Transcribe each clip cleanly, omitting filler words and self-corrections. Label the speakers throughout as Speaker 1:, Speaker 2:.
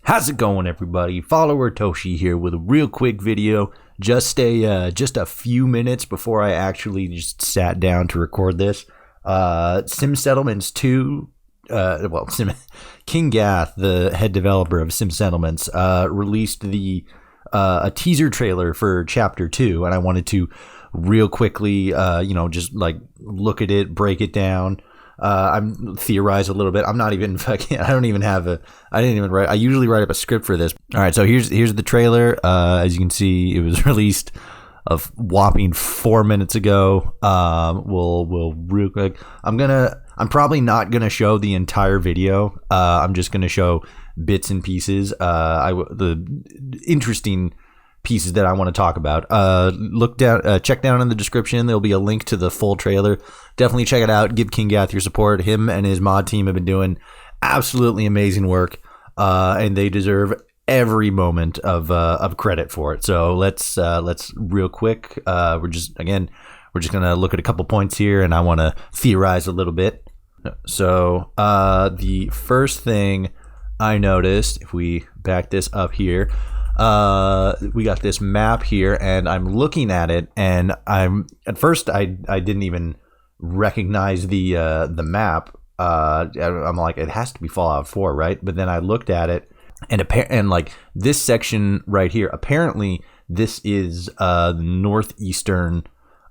Speaker 1: How's it going, everybody? Follower Toshi here with a real quick video. Just a few minutes before I actually just sat down to record this. Sim Settlements 2, KingGath, the head developer of Sim Settlements, released a teaser trailer for Chapter 2, and I wanted to real quickly, just like look at it, break it down. I'm theorize a little bit. I'm not even fucking. I didn't even write. I usually write up a script for this. All right, so here's the trailer. As you can see, it was released a whopping 4 minutes ago. We'll real quick. I'm probably not gonna show the entire video. I'm just gonna show bits and pieces. The interesting pieces that I want to talk about. Check down in the description. There'll be a link to the full trailer. Definitely check it out. Give KingGath your support. Him and his mod team have been doing absolutely amazing work, and they deserve every moment of credit for it. So let's real quick. We're just gonna look at a couple points here, and I want to theorize a little bit. So the first thing I noticed, if we back this up here, we got this map here, and I'm looking at it, and at first I didn't even recognize the map. I'm like, it has to be Fallout 4, right? But then I looked at it, and like this section right here, apparently this is the northeastern,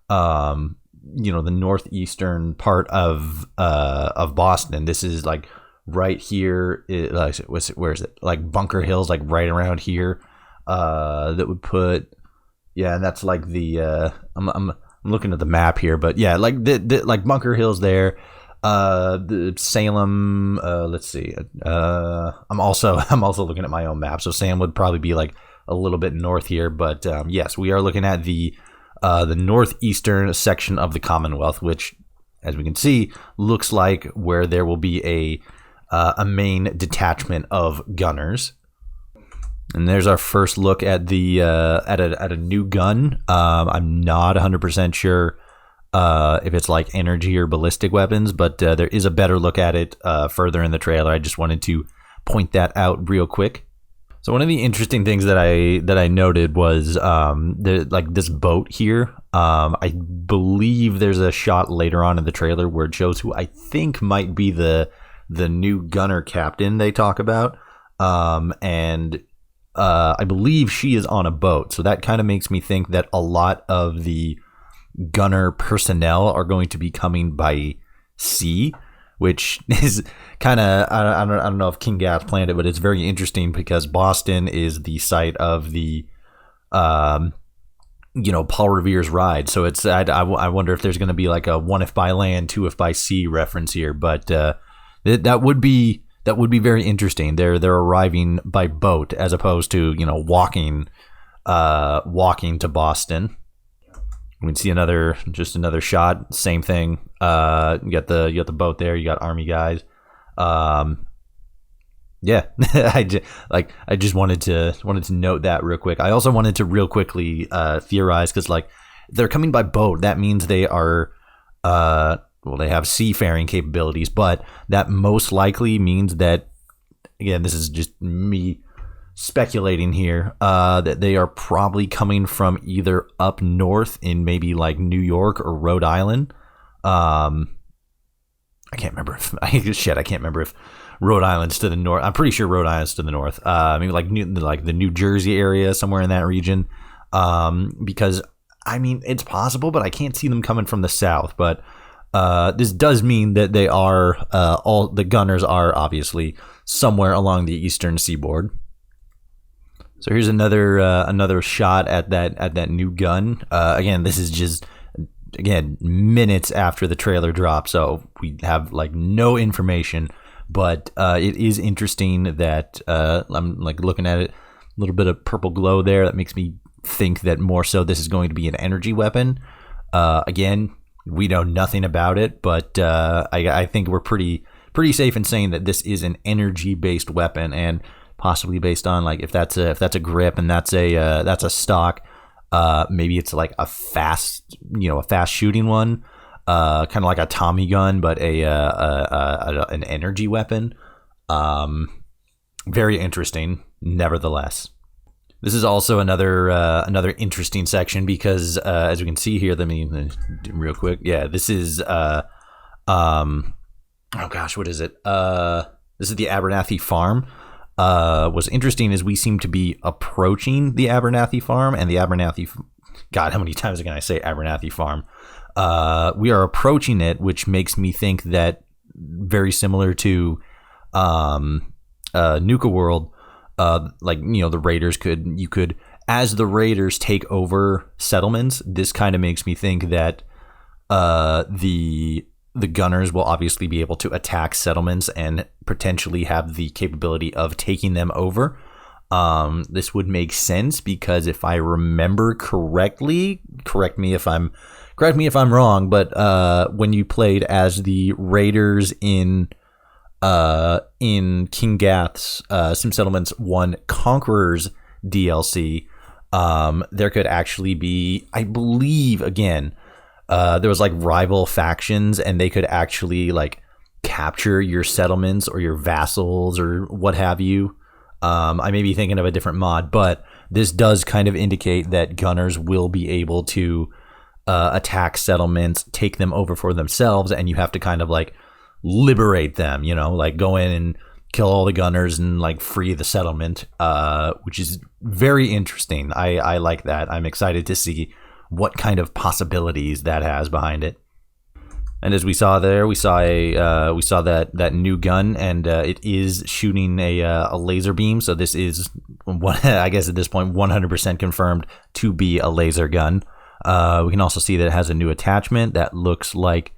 Speaker 1: the northeastern part of Boston. This is like right here. Where is it? Like Bunker Hill's, like right around here. That would put, and that's like the I'm looking at the map here, but yeah, like the like Bunker Hill's there. The Salem, let's see. I'm also looking at my own map, so Salem would probably be like a little bit north here, but yes, we are looking at the northeastern section of the Commonwealth, which, as we can see, looks like where there will be a main detachment of gunners. And there's our first look at the at a new gun. I'm not 100% sure if it's like energy or ballistic weapons, but there is a better look at it further in the trailer. I just wanted to point that out real quick. So one of the interesting things that I noted was like this boat here. I believe there's a shot later on in the trailer where it shows who I think might be the new gunner captain they talk about, and I believe she is on a boat, so that kind of makes me think that a lot of the gunner personnel are going to be coming by sea, which is kind of, I don't know if KingGath planned it, but it's very interesting because Boston is the site of the Paul Revere's ride, so it's I wonder if there's going to be like a 1 if by land, 2 if by sea reference here, but that would be very interesting. They're arriving by boat as opposed to walking to Boston. We can see another shot. Same thing. You got the boat there. You got army guys. Yeah. I just wanted to note that real quick. I also wanted to real quickly theorize, because like they're coming by boat. That means they are they have seafaring capabilities, but that most likely means that, again, this is just me speculating here, that they are probably coming from either up north in maybe like New York or Rhode Island. I can't remember if I can't remember if Rhode Island's to the north. I'm pretty sure Rhode Island's to the north. Maybe like the New Jersey area, somewhere in that region. Because I mean, it's possible, but I can't see them coming from the south. But this does mean that they are all the gunners are obviously somewhere along the eastern seaboard. So here's another shot at that new gun. Again, this is just minutes after the trailer dropped, so we have like no information. But it is interesting that I'm like looking at it, a little bit of purple glow there. That makes me think that more so this is going to be an energy weapon. Again, we know nothing about it, but I think we're pretty safe in saying that this is an energy-based weapon, and possibly based on like if that's a grip and that's a stock, maybe it's like a fast shooting one, kind of like a Tommy gun, but an energy weapon. Very interesting, nevertheless. This is also another interesting section because as we can see here, let me do real quick. Yeah, this is oh gosh, what is it? This is the Abernathy farm. What's interesting is we seem to be approaching the Abernathy farm, and the Abernathy. God, how many times can I say Abernathy farm? We are approaching it, which makes me think that very similar to Nuka World. Like, you know, the raiders you could as the raiders take over settlements, this kind of makes me think that the gunners will obviously be able to attack settlements and potentially have the capability of taking them over. This would make sense because if I remember correctly, correct me if I'm wrong, but when you played as the raiders in KingGath's Sim Settlements 1 Conquerors DLC, there could actually be, I believe, again, there was like rival factions, and they could actually like capture your settlements or your vassals or what have you. I may be thinking of a different mod, but this does kind of indicate that gunners will be able to attack settlements, take them over for themselves, and you have to kind of like liberate them, you know, like go in and kill all the gunners and like free the settlement, which is very interesting. I like that. I'm excited to see what kind of possibilities that has behind it. And as we saw there, we saw that new gun, and it is shooting a laser beam. So this is, I guess at this point, 100% confirmed to be a laser gun. We can also see that it has a new attachment that looks like,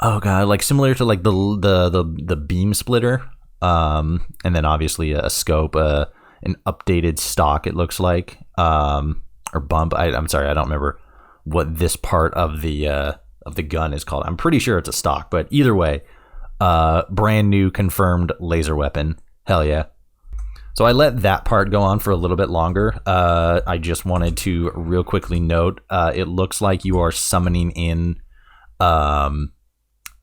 Speaker 1: oh god, like similar to like the beam splitter, and then obviously a scope, an updated stock. It looks like, or bump. I'm sorry, I don't remember what this part of the gun is called. I'm pretty sure it's a stock, but either way, brand new confirmed laser weapon. Hell yeah. So I let that part go on for a little bit longer. I just wanted to real quickly note, it looks like you are summoning in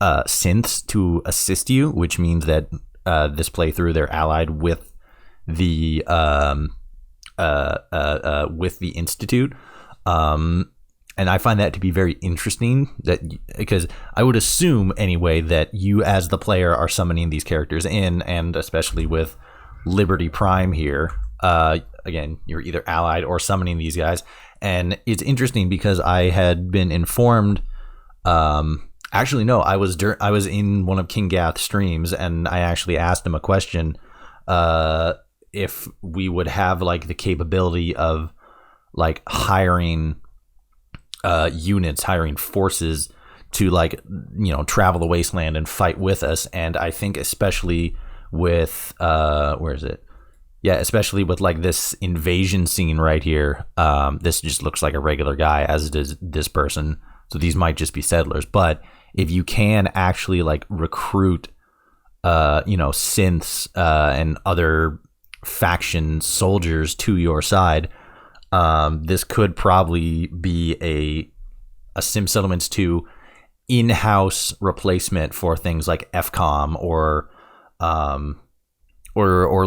Speaker 1: synths to assist you, which means that this playthrough they're allied with the Institute. And I find that to be very interesting, that because I would assume anyway that you as the player are summoning these characters in, and especially with Liberty Prime here, again, you're either allied or summoning these guys. And it's interesting because I had been informed, actually no, I was in one of KingGath's streams, and I actually asked him a question, if we would have like the capability of like hiring units, hiring forces to, like, you know, travel the wasteland and fight with us. And I think especially with where is it? Yeah, especially with like this invasion scene right here, this just looks like a regular guy, as does this person. So these might just be settlers. But if you can actually like recruit synths and other faction soldiers to your side, this could probably be a Sim Settlements 2 in-house replacement for things like FCOM or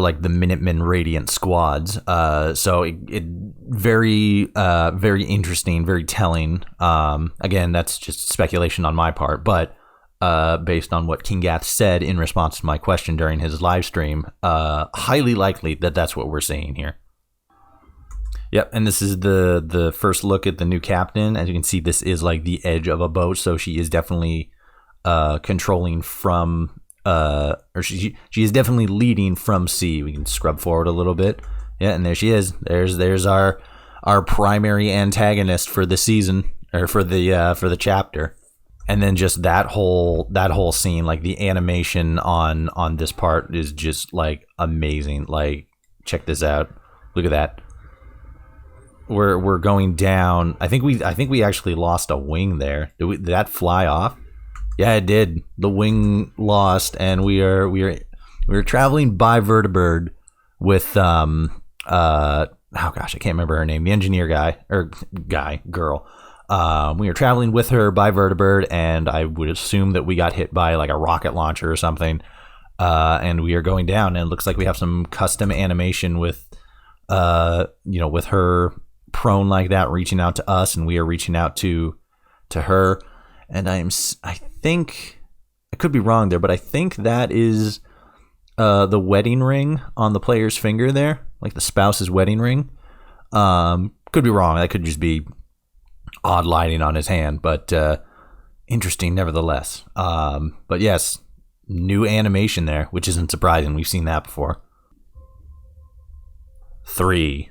Speaker 1: like the Minutemen Radiant squads. So it very interesting, very telling. Again, that's just speculation on my part, but based on what KingGath said in response to my question during his live stream, highly likely that that's what we're seeing here. Yep, and this is the first look at the new captain. As you can see, this is like the edge of a boat, so she is definitely controlling from, or she is definitely leading from sea. We can scrub forward a little bit. Yeah, and there she is. There's our primary antagonist for the season, or for the chapter. And then just that whole scene, like the animation on this part is just like amazing. Like, check this out. Look at that. We're going down. I think we actually lost a wing there. Did that fly off? Yeah, it did. The wing lost, and we were traveling by Vertibird with oh gosh, I can't remember her name. The engineer girl. We were traveling with her by Vertibird, and I would assume that we got hit by like a rocket launcher or something. And we are going down, and it looks like we have some custom animation with, with her prone like that, reaching out to us, and we are reaching out to her. And I think, I could be wrong there, but I think that is the wedding ring on the player's finger there, like the spouse's wedding ring. Could be wrong. That could just be odd lighting on his hand, but interesting nevertheless. But yes, new animation there, which isn't surprising. We've seen that before. 3.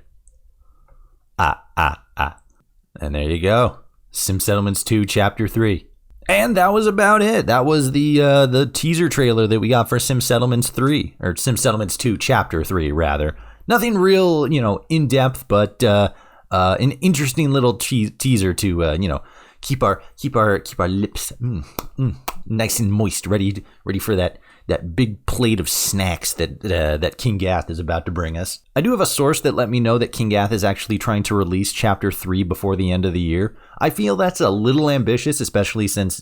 Speaker 1: And there you go. Sim Settlements 2 Chapter 3. And that was about it. That was the teaser trailer that we got for Sim Settlements 3, or Sim Settlements 2 Chapter 3 rather. Nothing real, in depth, but an interesting little teaser to keep our lips nice and moist, ready for that big plate of snacks that KingGath is about to bring us. I do have a source that let me know that KingGath is actually trying to release Chapter 3 before the end of the year. I feel that's a little ambitious, especially since,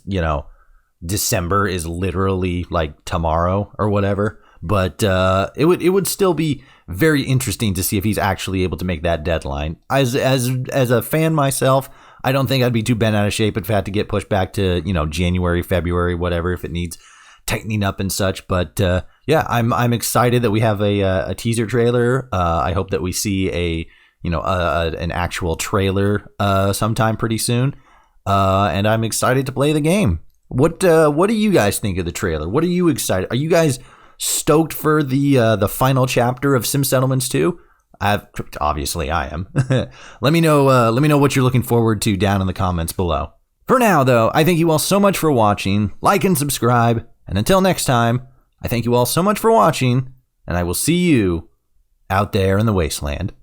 Speaker 1: December is literally like tomorrow or whatever. But it would still be very interesting to see if he's actually able to make that deadline. As a fan myself, I don't think I'd be too bent out of shape if it had to get pushed back to, January, February, whatever, if it needs tightening up and such. But yeah, I'm excited that we have a teaser trailer. I hope that we see an actual trailer sometime pretty soon. And I'm excited to play the game. What do you guys think of the trailer? What are you excited? Are you guys stoked for the final chapter of Sim Settlements 2? Obviously I am. Let me know what you're looking forward to down in the comments below. For now though, I thank you all so much for watching. Like and subscribe. And until next time, I thank you all so much for watching, and I will see you out there in the wasteland.